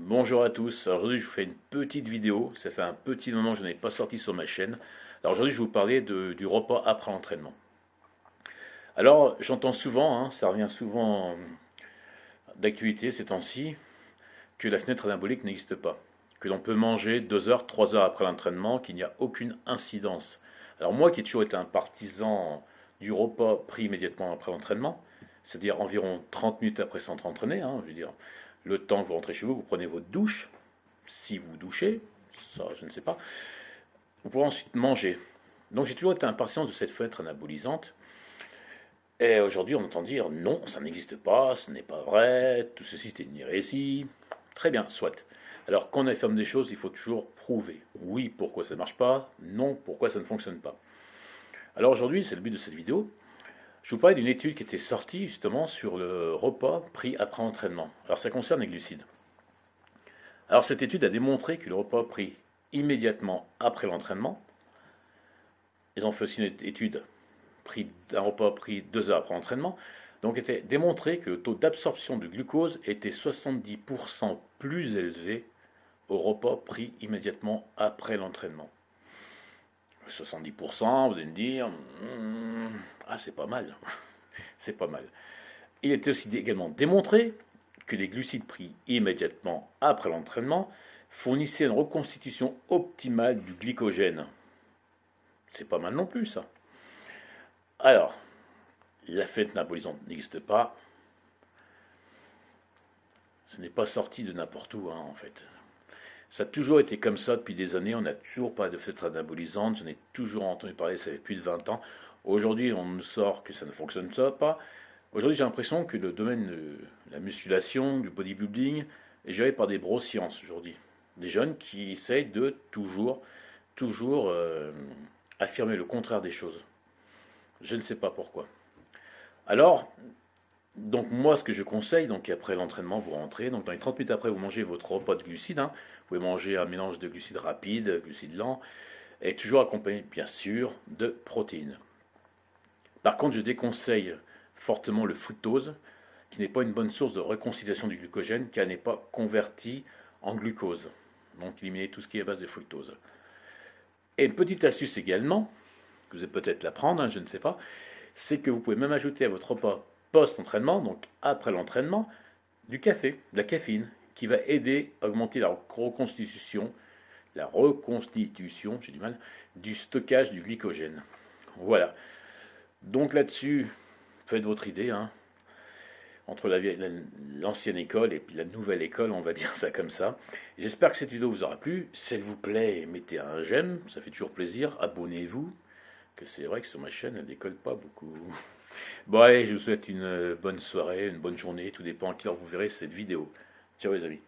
Bonjour à tous, alors aujourd'hui je vous fais une petite vidéo, ça fait un petit moment que je n'ai pas sorti sur ma chaîne. Alors aujourd'hui je vais vous parler du repas après l'entraînement. Alors j'entends souvent, ça revient souvent d'actualité ces temps-ci, que la fenêtre anabolique n'existe pas. Que l'on peut manger 2 heures, 3 heures après l'entraînement, qu'il n'y a aucune incidence. Alors moi qui ai toujours été un partisan du repas pris immédiatement après l'entraînement, c'est-à-dire environ 30 minutes après s'être entraîné, je veux dire, le temps que vous rentrez chez vous, vous prenez votre douche, si vous douchez, ça je ne sais pas, vous pourrez ensuite manger. Donc j'ai toujours été impatient de cette fenêtre anabolisante. Et aujourd'hui on entend dire non, ça n'existe pas, ce n'est pas vrai, tout ceci est une hérésie. Très bien, soit. Alors quand on affirme des choses, il faut toujours prouver. Oui, pourquoi ça ne marche pas, non, pourquoi ça ne fonctionne pas. Alors aujourd'hui, c'est le but de cette vidéo, je vous parlais d'une étude qui était sortie justement sur le repas pris après entraînement. Alors ça concerne les glucides. Alors cette étude a démontré que le repas pris immédiatement après l'entraînement, ils ont fait aussi une étude d'un repas pris 2 heures après l'entraînement, donc était démontré que le taux d'absorption de glucose était 70% plus élevé au repas pris immédiatement après l'entraînement. 70%, vous allez me dire, c'est pas mal, c'est pas mal. Il était aussi également démontré que les glucides pris immédiatement après l'entraînement fournissaient une reconstitution optimale du glycogène. C'est pas mal non plus, ça. Alors, la fête napolisante n'existe pas. Ce n'est pas sorti de n'importe où, en fait. Ça a toujours été comme ça depuis des années. On n'a toujours pas de fête anabolisante. J'en ai toujours entendu parler, ça fait plus de 20 ans. Aujourd'hui, on nous sort que ça ne fonctionne pas. Aujourd'hui, j'ai l'impression que le domaine de la musculation, du bodybuilding, est géré par des brosciences aujourd'hui. Des jeunes qui essayent de toujours affirmer le contraire des choses. Je ne sais pas pourquoi. Alors, donc moi, ce que je conseille, donc après l'entraînement, vous rentrez, donc dans les 30 minutes après, vous mangez votre repas de glucides. Vous pouvez manger un mélange de glucides rapides, glucides lents, et toujours accompagné, bien sûr, de protéines. Par contre, je déconseille fortement le fructose, qui n'est pas une bonne source de reconstitution du glucogène, car elle n'est pas convertie en glucose. Donc éliminez tout ce qui est à base de fructose. Et une petite astuce également, que vous allez peut-être l'apprendre, je ne sais pas, c'est que vous pouvez même ajouter à votre repas post-entraînement, donc après l'entraînement, du café, de la caféine, qui va aider à augmenter la reconstitution, j'ai du mal, du stockage du glycogène. Voilà. Donc là-dessus, faites votre idée, entre l'ancienne école et puis la nouvelle école, on va dire ça comme ça. J'espère que cette vidéo vous aura plu. S'il vous plaît, mettez un j'aime, ça fait toujours plaisir. Abonnez-vous, que c'est vrai que sur ma chaîne, elle décolle pas beaucoup. Bon allez, je vous souhaite une bonne soirée, une bonne journée, tout dépend à quelle heure vous verrez cette vidéo. Ciao les amis.